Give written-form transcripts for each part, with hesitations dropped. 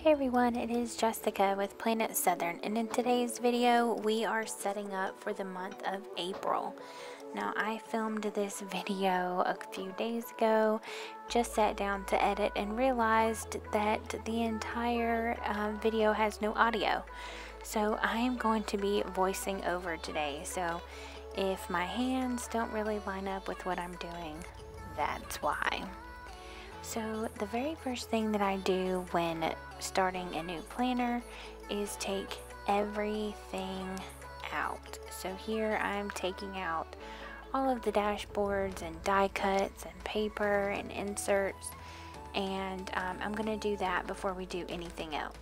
Hey everyone, it is Jessica with PlanIt Southern, and in today's video we are setting up for the month of April. Now I filmed this video a few days ago, just sat down to edit and realized that the entire video has no audio. So I am going to be voicing over today, so if my hands don't really line up with what I'm doing, that's why. So the very first thing that I do when starting a new planner is take everything out. So here I'm taking out all of the dashboards and die cuts and paper and inserts, and I'm going to do that before we do anything else.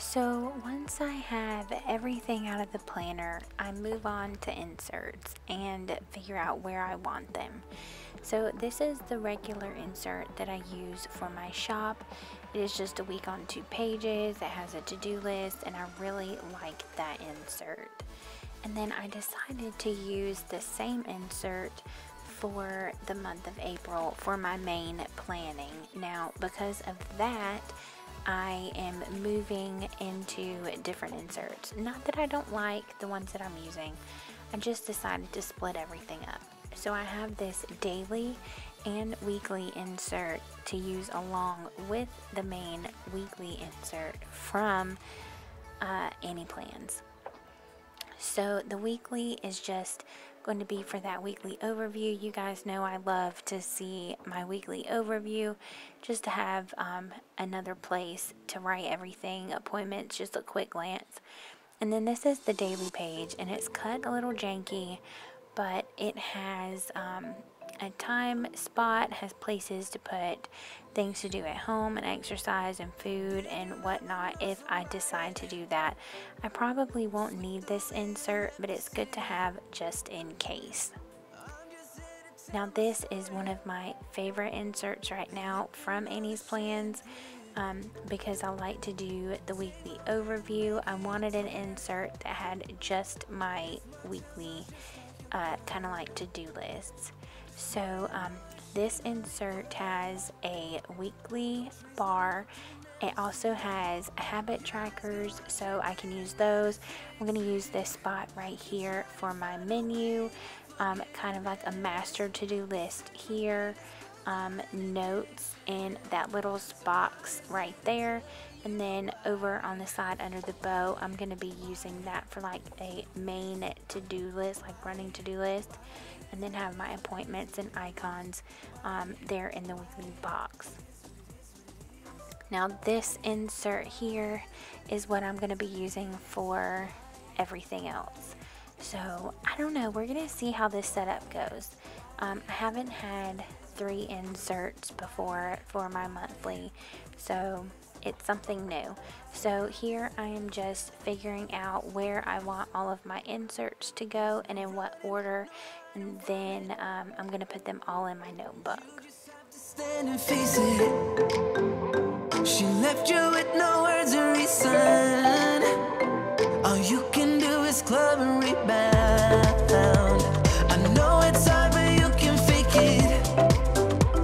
So once I have everything out of the planner, I move on to inserts and figure out where I want them. So this is the regular insert that I use for my shop. It is just a week on 2 pages. It has a to-do list, and I really like that insert. And then I decided to use the same insert for the month of April for my main planning. Now, because of that, I am moving into different inserts. Not that I don't like the ones that I'm using, I just decided to split everything up. So I have this daily and weekly insert to use along with the main weekly insert from Any Plans. So the weekly is just going to be for that weekly overview. You guys know I love to see my weekly overview, just to have another place to write everything, appointments, just a quick glance. And then this is the daily page, and it's cut a little janky, but it has a time spot, has places to put things to do at home and exercise and food and whatnot if I decide to do that. I probably won't need this insert, but it's good to have just in case. Now this is one of my favorite inserts right now from Annie's Plans, because I like to do the weekly overview. I wanted an insert that had just my weekly kind of like to-do lists. So this insert has a weekly bar. It also has habit trackers, so I can use those. I'm going to use this spot right here for my menu, kind of like a master to-do list here, notes in that little box right there, and then over on the side under the bow, I'm going to be using that for like a main to-do list, like running to-do list, and then have my appointments and icons there in the weekly box. Now this insert here is what I'm going to be using for everything else. So I don't know, we're going to see how this setup goes. I haven't had 3 inserts before for my monthly, so it's something new. So here I am just figuring out where I want all of my inserts to go and in what order, and then I'm going to put them all in my notebook. Stand and face it. She left you with no words of reason. All you can do is club and rebound. I know it's hard, but you can fake it.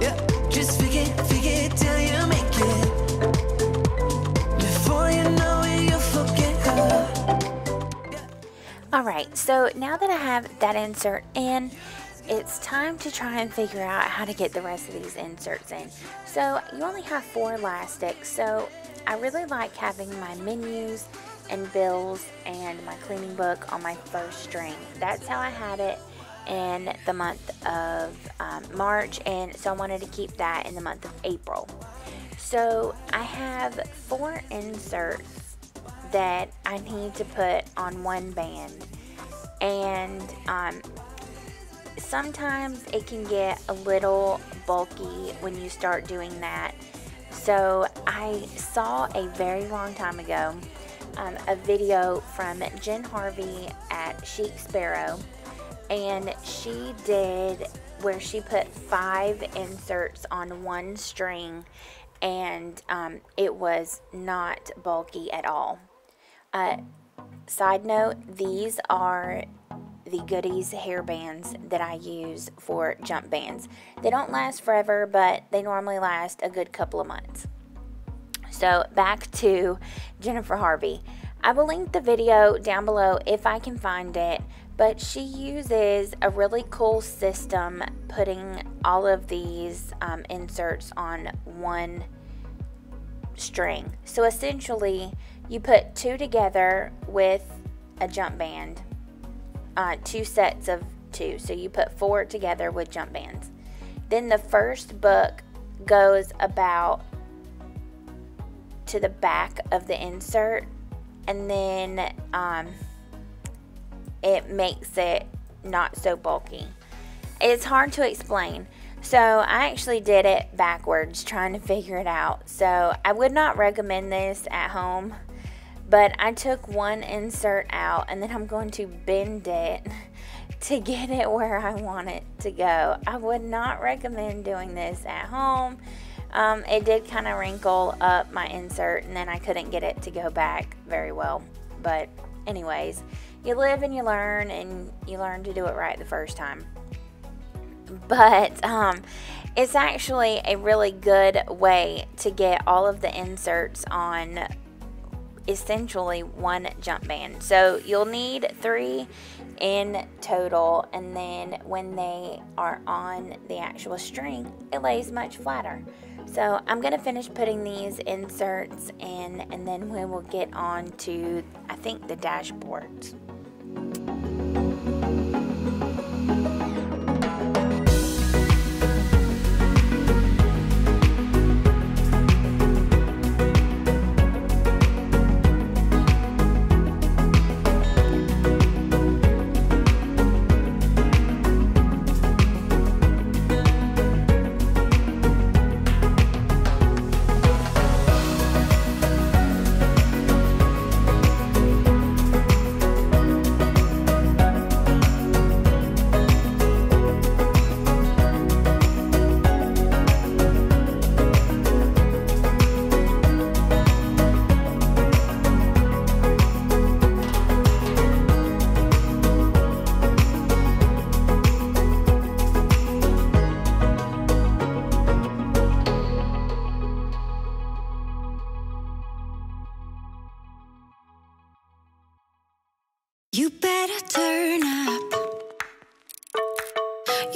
Yeah, just fake it till you make it. Before you know it, you'll forget her. Alright, so now that I have that insert in, it's time to try and figure out how to get the rest of these inserts in. So you only have 4 elastics, so I really like having my menus and bills and my cleaning book on my first string. That's how I had it in the month of March, and so I wanted to keep that in the month of April. So I have 4 inserts that I need to put on one band, and sometimes it can get a little bulky when you start doing that. So I saw a very long time ago a video from Harvey at Chic Sparrow, and she did where she put 5 inserts on one string, and it was not bulky at all. Side note, these are the Goodies hair bands that I use for jump bands. They don't last forever, but they normally last a good couple of months. So back to Jennifer Harvey. I will link the video down below if I can find it, but she uses a really cool system putting all of these inserts on one string. So essentially you put 2 together with a jump band, 2 sets of 2, so you put 4 together with jump bands. Then the first book goes about to the back of the insert, and then it makes it not so bulky. It's hard to explain, so I actually did it backwards trying to figure it out. So I would not recommend this at home, but I took one insert out and then I'm going to bend it to get it where I want it to go. I would not recommend doing this at home. It did kind of wrinkle up my insert, and then I couldn't get it to go back very well. But anyways, you live and you learn to do it right the first time. But it's actually a really good way to get all of the inserts on essentially one jump band. So you'll need 3 in total, and then when they are on the actual string, it lays much flatter. So I'm going to finish putting these inserts in, and then we will get on to, I think, the dashboards. You better turn up.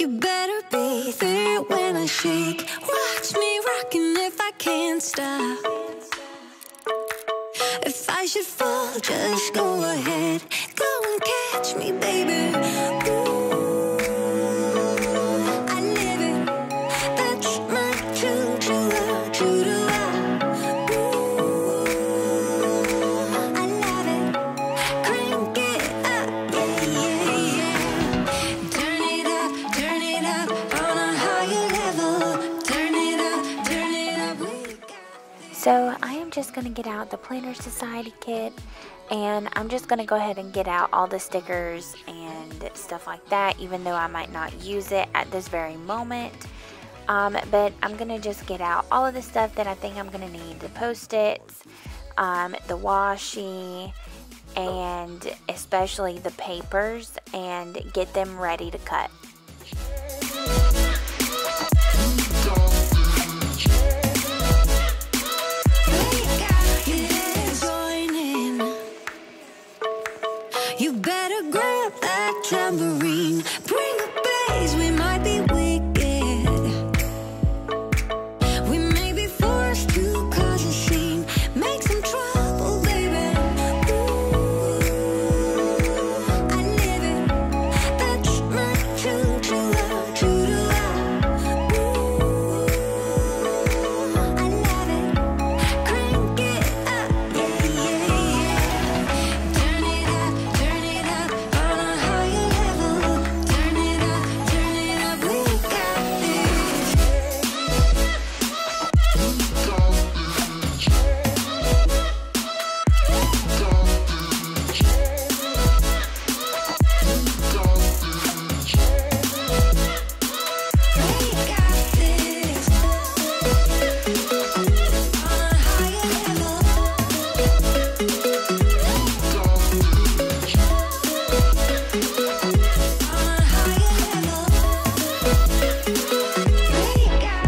You better be there when I shake. Watch me rocking if I can't stop. If I should fall, just go ahead. Go and catch me, baby. Ooh, I live it. That's my true love, true to love. Ooh, I love it. Crank it up, yeah, yeah, yeah. Turn it up on a higher level. Turn it up, we got this. So I am just just going to get out the Planner Society kit, and I'm just going to go ahead and get out all the stickers and stuff like that, even though I might not use it at this very moment. But I'm going to just get out all of the stuff that I think I'm going to need, the Post-its, the washi, and especially the papers, and get them ready to cut. You better grab that tambourine, bring the bass, we might be wicked. We may be forced to cause a scene, make some trouble, baby. Ooh, I live it, that's my choo-choo-la, choo-choo-la. Ooh, I love it, crank it up, yeah, yeah, yeah. Turn it up, turn it up on a higher level. Turn it up, we got this. We got this. On a higher level. On a higher level. We got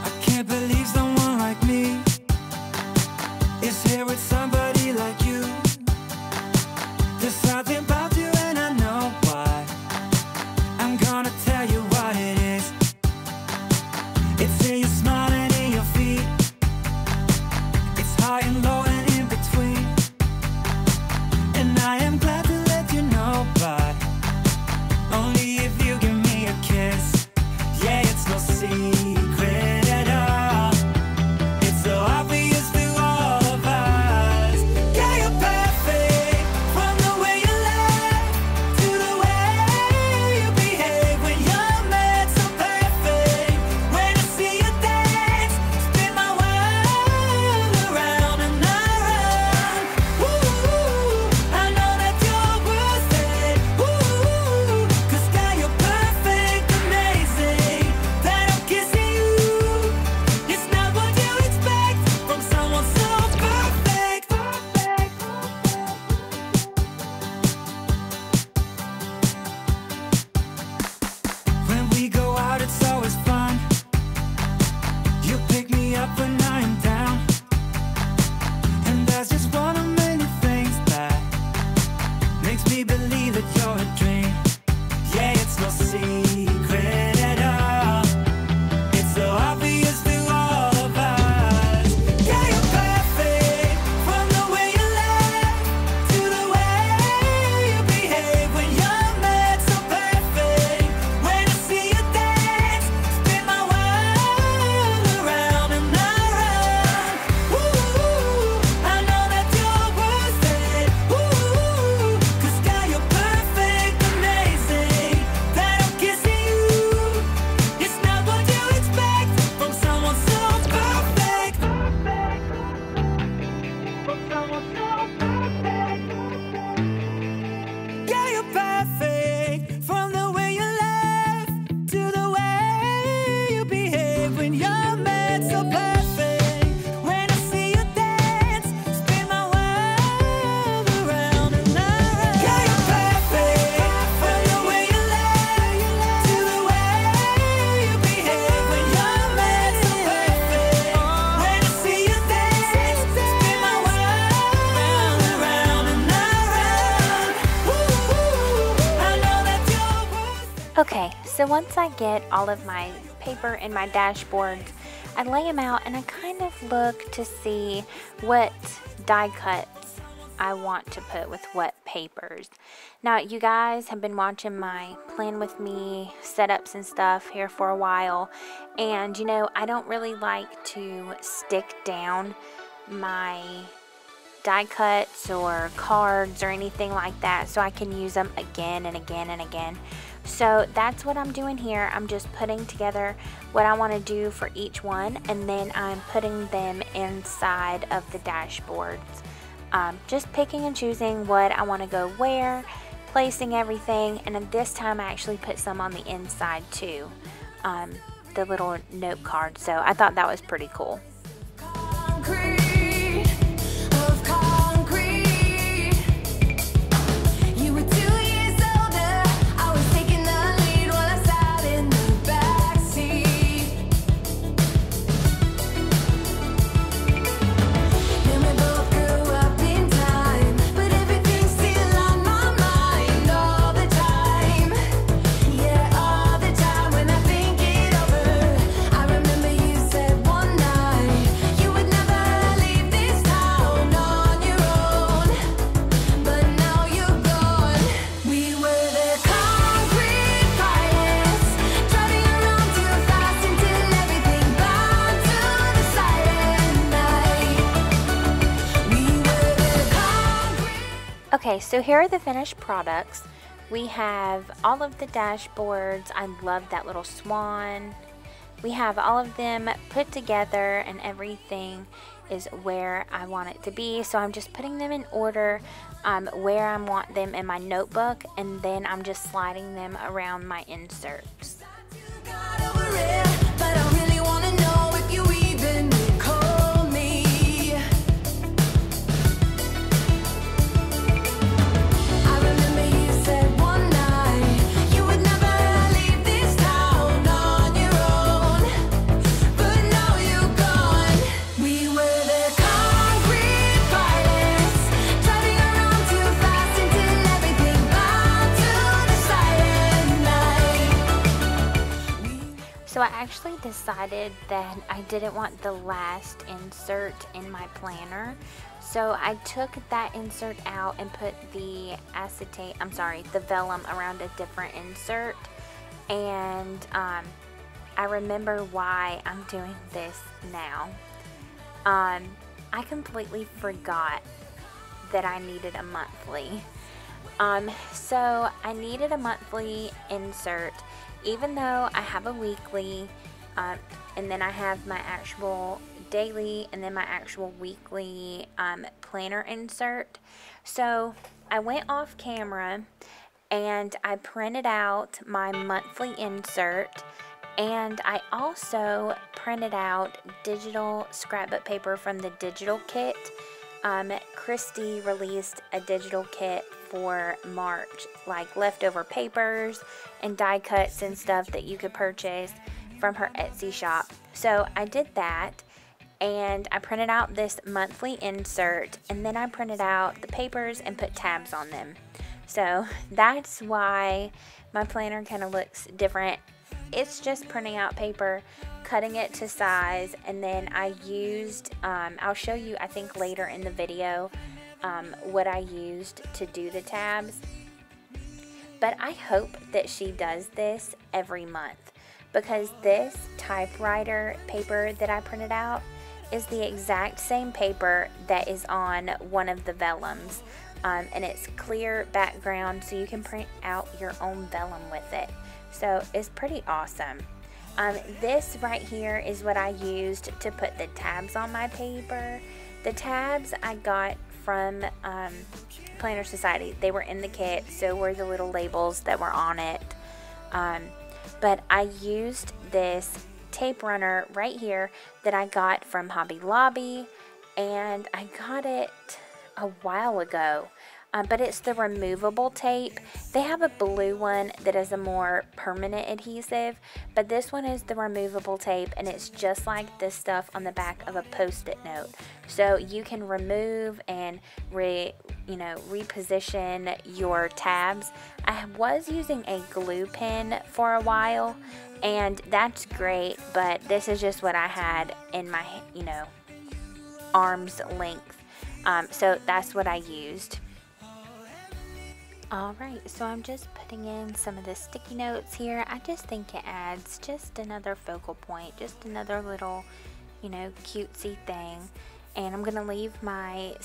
I can't believe someone like me is here with somebody like you. There's something about you and I know why. I'm gonna tell you what it is. It's in your smile and in your feet. It's high and low and in between. And I am glad to let you know, but only if you give me a kiss. Yeah, it's no secret at all. It's so obvious to all of us. Yeah, you're perfect. From the way you laugh to the way you behave when you're mad, so perfect. When I see you dance, spin my world around and around. Ooh, I know that you're worth it. Ooh, 'cause girl, you're perfect, amazing. That I'm kissing you, it's not what you expect from someone so perfect. When we go out, it's always fun. You pick me up when I am down, and that's just one of many things that makes me believe that you're a dream. Yeah, it's no secret at all. It's so obvious to all of us. Yeah, you're perfect. From the way you laugh to the way you behave when you're mad, so perfect. When I see you dance, spin my world around and around. Ooh, I know that you're worth it. Ooh, 'cause girl, you're perfect, Okay, so once I get all of my paper in my dashboards, I lay them out and I kind of look to see what die cuts I want to put with what papers. Now, you guys have been watching my Plan With Me setups and stuff here for a while, and you know, I don't really like to stick down my die cuts or cards or anything like that, so I can use them again and again and again. So that's what I'm doing here. I'm just putting together what I want to do for each one, and then I'm putting them inside of the dashboards. Just picking and choosing what I want to go where, placing everything, and then this time I actually put some on the inside too, the little note card. So I thought that was pretty cool. Okay, so here are the finished products. We have all of the dashboards. I love that little swan. We have all of them put together and everything is where I want it to be. So I'm just putting them in order where I want them in my notebook, and then I'm just sliding them around my inserts. So I actually decided that I didn't want the last insert in my planner. So I took that insert out and put the the vellum around a different insert. And I remember why I'm doing this now. I completely forgot that I needed a monthly. So I needed a monthly insert, even though I have a weekly, and then I have my actual daily and then my actual weekly planner insert. So I went off camera and I printed out my monthly insert, and I also printed out digital scrapbook paper from the digital kit. Christy released a digital kit for March, like leftover papers and die cuts and stuff that you could purchase from her Etsy shop. So I did that, and I printed out this monthly insert, and then I printed out the papers and put tabs on them. So that's why my planner kind of looks different. It's just printing out paper, cutting it to size, and then I used, I'll show you I think later in the video what I used to do the tabs. But I hope that she does this every month, because this typewriter paper that I printed out is the exact same paper that is on one of the vellums, and it's clear background, so you can print out your own vellum with it. So it's pretty awesome. This right here is what I used to put the tabs on my paper. The tabs I got from Planner Society. They were in the kit, so were the little labels that were on it. But I used this tape runner right here that I got from Hobby Lobby, and I got it a while ago. but it's the removable tape. They have a blue one that is a more permanent adhesive, but this one is the removable tape, and it's just like this stuff on the back of a post-it note. So you can remove and reposition your tabs. I was using a glue pen for a while, and that's great, but this is just what I had in my, arm's length. So that's what I used. Alright, so I'm just putting in some of the sticky notes here. I just think it adds just another focal point, just another little, cutesy thing. And I'm going to leave my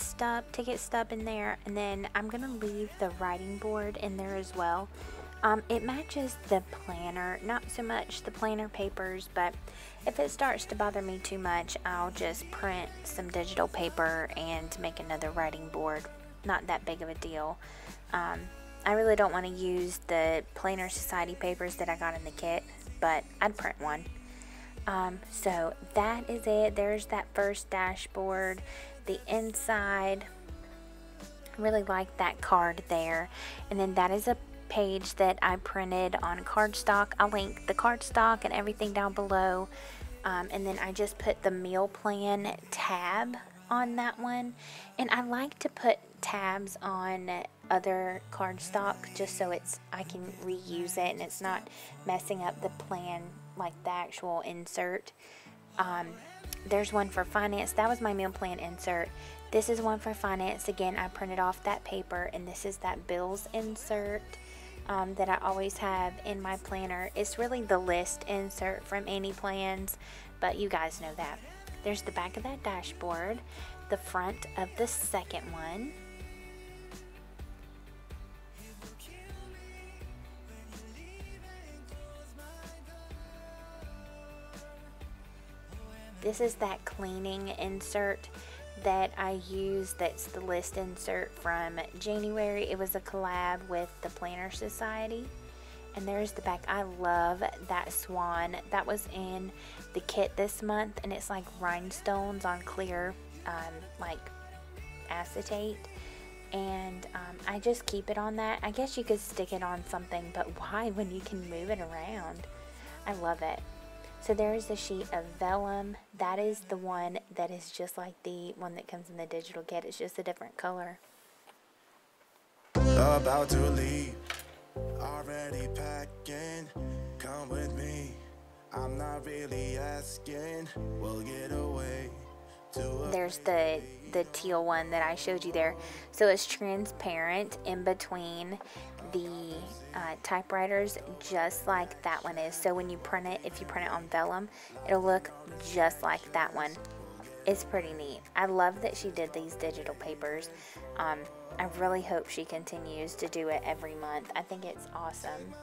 ticket stub in there, and then I'm going to leave the writing board in there as well. It matches the planner, not so much the planner papers, but if it starts to bother me too much, I'll just print some digital paper and make another writing board. Not that big of a deal. I really don't want to use the Planner Society papers that I got in the kit, but I'd print one. So that is it. There's that first dashboard. The inside, really like that card there. And then that is a page that I printed on cardstock. I'll link the cardstock and everything down below. And then I just put the meal plan tab on that one. And I like to put tabs on other cardstock just so I can reuse it and it's not messing up the plan, like the actual insert. There's one for finance. That was my meal plan insert. This is one for finance. Again, I printed off that paper, and this is that bills insert that I always have in my planner. It's really the list insert from Annie Plans, but you guys know that. There's the back of that dashboard, the front of the second one. This is that cleaning insert that I use. That's the list insert from January. It was a collab with the Planner Society. And there's the back. I love that swan. That was in the kit this month, and it's like rhinestones on clear like acetate. And I just keep it on that. I guess you could stick it on something, but why when you can move it around? I love it. So there's the sheet of vellum. That is the one that is just like the one that comes in the digital kit. It's just a different color. About to leave, already packing. Come with me, I'm not really asking. We'll get away. There's the teal one that I showed you there. So it's transparent in between the typewriters, just like that one is. So when you print it, if you print it on vellum, it'll look just like that one. It's pretty neat. I love that she did these digital papers. I really hope she continues to do it every month. I think it's awesome.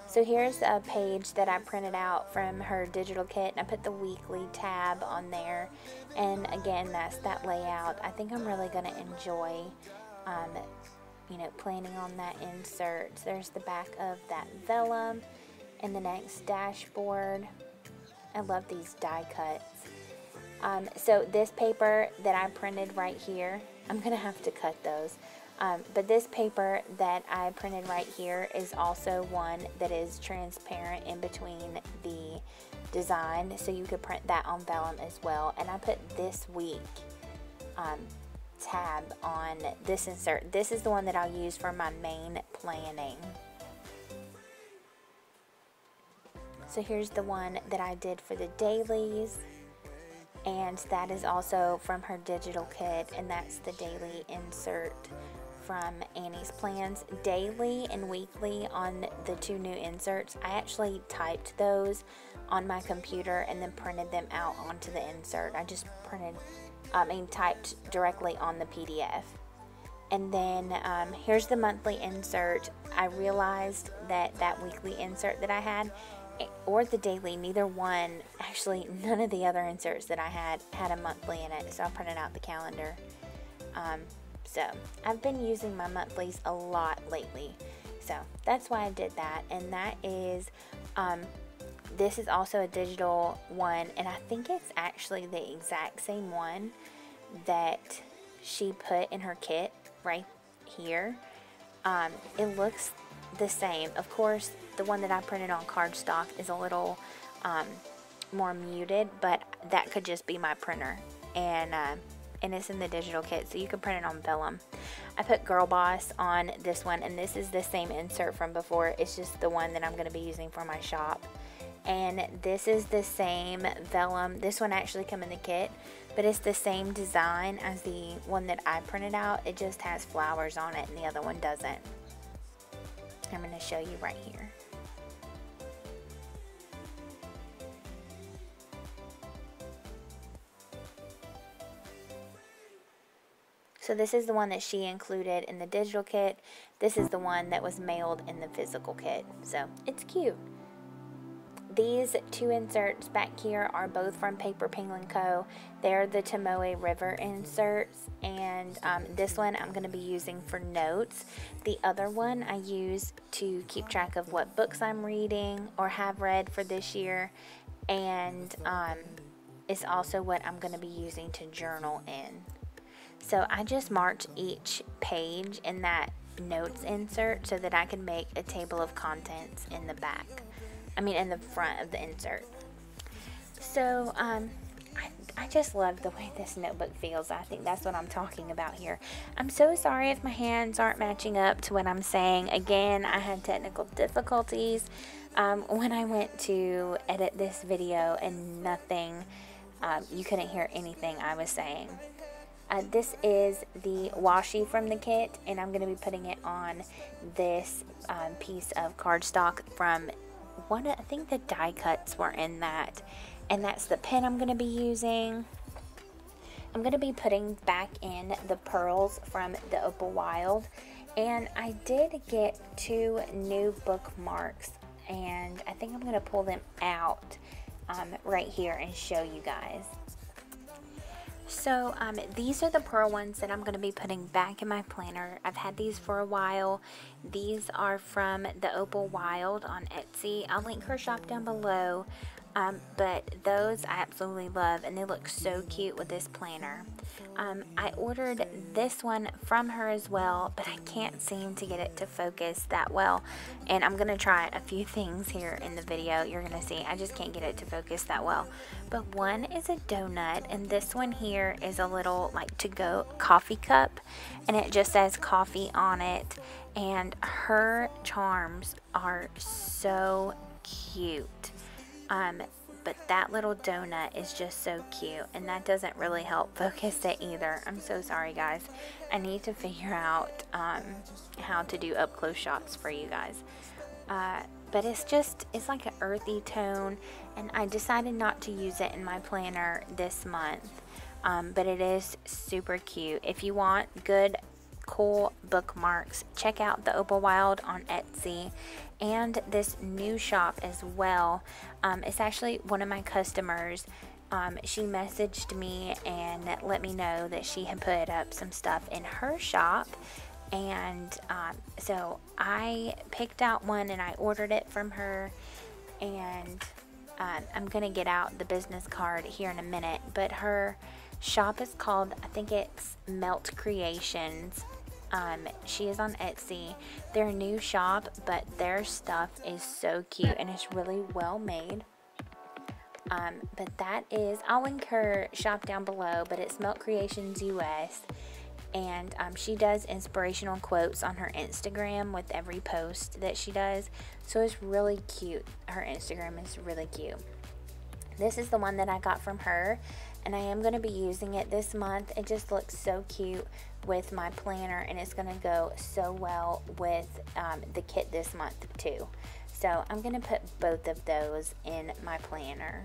So here's a page that I printed out from her digital kit, and I put the weekly tab on there. And again, that's that layout. I think I'm really going to enjoy, planning on that insert. So there's the back of that vellum and the next dashboard. I love these die cuts. So this paper that I printed right here, I'm going to have to cut those. But this paper that I printed right here is also one that is transparent in between the design, so you could print that on vellum as well. And I put this week tab on this insert. This is the one that I'll use for my main planning. So here's the one that I did for the dailies, and that is also from her digital kit, and that's the daily insert from Annie's Plans. Daily and weekly on the two new inserts, I actually typed those on my computer and then printed them out onto the insert. I just typed directly on the PDF. And then here's the monthly insert. I realized that weekly insert that I had, or the daily, neither one, actually none of the other inserts that I had a monthly in it, so I printed out the calendar. So I've been using my monthlies a lot lately, so that's why I did that. And that is this is also a digital one, and I think it's actually the exact same one that she put in her kit right here, it looks the same. Of course, the one that I printed on cardstock is a little more muted, but that could just be my printer, and it's in the digital kit, so you can print it on vellum. I put Girl Boss on this one, and this is the same insert from before. It's just the one that I'm going to be using for my shop. And this is the same vellum. This one actually come in the kit, but it's the same design as the one that I printed out. It just has flowers on it, and the other one doesn't. I'm going to show you right here. So this is the one that she included in the digital kit. This is the one that was mailed in the physical kit. So it's cute. These two inserts back here are both from Paper Penguin Co. They're the Tomoe River inserts, and this one I'm going to be using for notes. The other one I use to keep track of what books I'm reading or have read for this year, and it's also what I'm going to be using to journal in. So I just marked each page in that notes insert so that I can make a table of contents in the back. I mean in the front of the insert. So I just love the way this notebook feels. I think that's what I'm talking about here. I'm so sorry if my hands aren't matching up to what I'm saying. Again, I had technical difficulties when I went to edit this video, and nothing, you couldn't hear anything I was saying. This is the washi from the kit, and I'm going to be putting it on this piece of cardstock from one. I think the die cuts were in that, and that's the pen I'm going to be using. I'm going to be putting back in the pearls from the Opal Wild, and I did get 2 new bookmarks, and I think I'm going to pull them out right here and show you guys. So these are the pearl ones that I'm going to be putting back in my planner. I've had these for a while. These are from the Opal Wild on Etsy. I'll link her shop down below. But those I absolutely love, and they look so cute with this planner. I ordered this one from her as well, but I can't seem to get it to focus that well, and I'm going to try a few things here in the video. You're going to see I just can't get it to focus that well. But one is a donut, and this one here is a little like to-go coffee cup, and it just says coffee on it, and her charms are so cute. But that little donut is just so cute, and that doesn't really help focus it either. I'm so sorry, guys. I need to figure out how to do up close shots for you guys. But it's like an earthy tone, and I decided not to use it in my planner this month. But it is super cute. If you want good cool bookmarks, check out the Opal Wild on Etsy, and this new shop as well. It's actually one of my customers. She messaged me and let me know that she had put up some stuff in her shop, and so I picked out one and I ordered it from her, and I'm gonna get out the business card here in a minute. But her shop is called, I think it's MeltCreations. She is on Etsy. They're a new shop, but their stuff is so cute and it's really well made. But that is, I'll link her shop down below, but it's MeltCreationsUS, and she does inspirational quotes on her Instagram with every post that she does, so it's really cute. Her Instagram is really cute. This is the one that I got from her, and I am going to be using it this month. It just looks so cute with my planner, and it's going to go so well with the kit this month too. So I'm going to put both of those in my planner.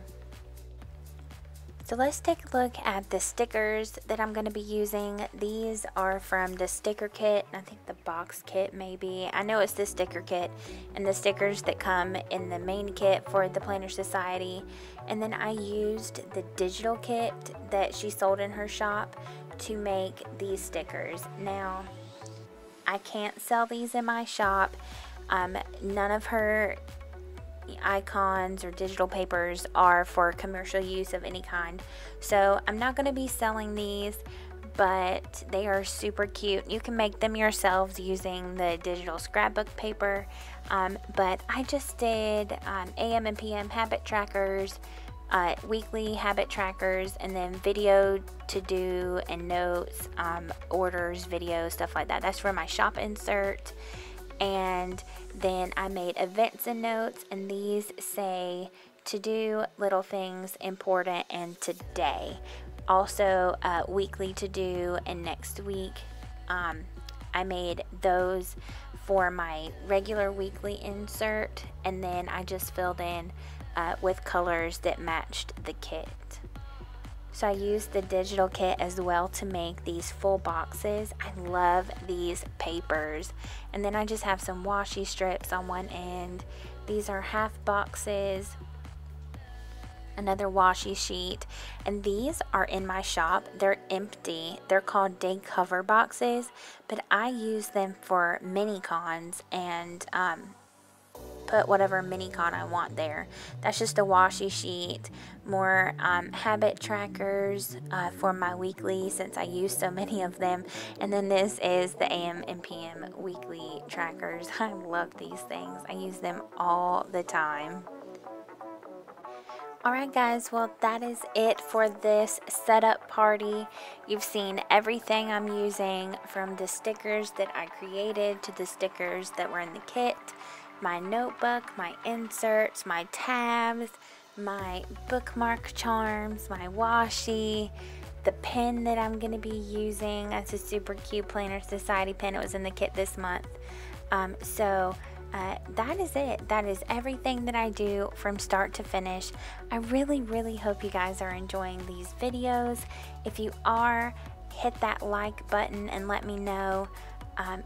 So let's take a look at the stickers that I'm going to be using. These are from the sticker kit, and I think the box kit maybe. I know it's the sticker kit, and the stickers that come in the main kit for the Planner Society. And then I used the digital kit that she sold in her shop to make these stickers. Now, I can't sell these in my shop. None of her icons or digital papers are for commercial use of any kind, so I'm not going to be selling these, but they are super cute. You can make them yourselves using the digital scrapbook paper, but I just did AM and PM habit trackers, weekly habit trackers, and then video to do and notes, orders, videos, stuff like that. That's for my shop insert. And then I made events and notes, and these say to do, little things, important, and today. Also weekly to do and next week. I made those for my regular weekly insert, and then I just filled in with colors that matched the kit. So I used the digital kit as well to make these full boxes. I love these papers. And then I just have some washi strips on one end. These are half boxes, another washi sheet, and these are in my shop. They're empty. They're called day cover boxes, but I use them for mini cons and put whatever mini con I want there. That's just a washi sheet. More habit trackers for my weekly, since I use so many of them. And then this is the AM and PM weekly trackers. I love these things. I use them all the time. Alright guys, well that is it for this setup party. You've seen everything I'm using, from the stickers that I created to the stickers that were in the kit, my notebook, my inserts, my tabs, my bookmark charms, my washi, the pen that I'm going to be using. That's a super cute Planner Society pen. It was in the kit this month. That is it. That is everything that I do from start to finish. I really hope you guys are enjoying these videos. If you are, hit that like button and let me know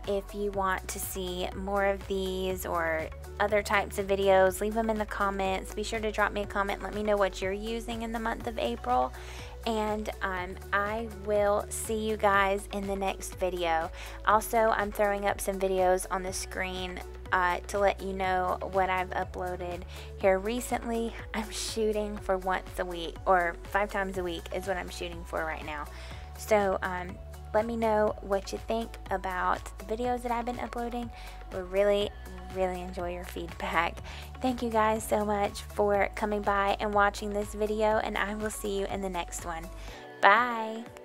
if you want to see more of these or other types of videos. Leave them in the comments. Be sure to drop me a comment. Let me know what you're using in the month of April. And I will see you guys in the next video. Also, I'm throwing up some videos on the screen to let you know what I've uploaded here recently. I'm shooting for once a week, or 5 times a week is what I'm shooting for right now. So let me know what you think about the videos that I've been uploading. We really enjoy your feedback. Thank you guys so much for coming by and watching this video, and I will see you in the next one. Bye!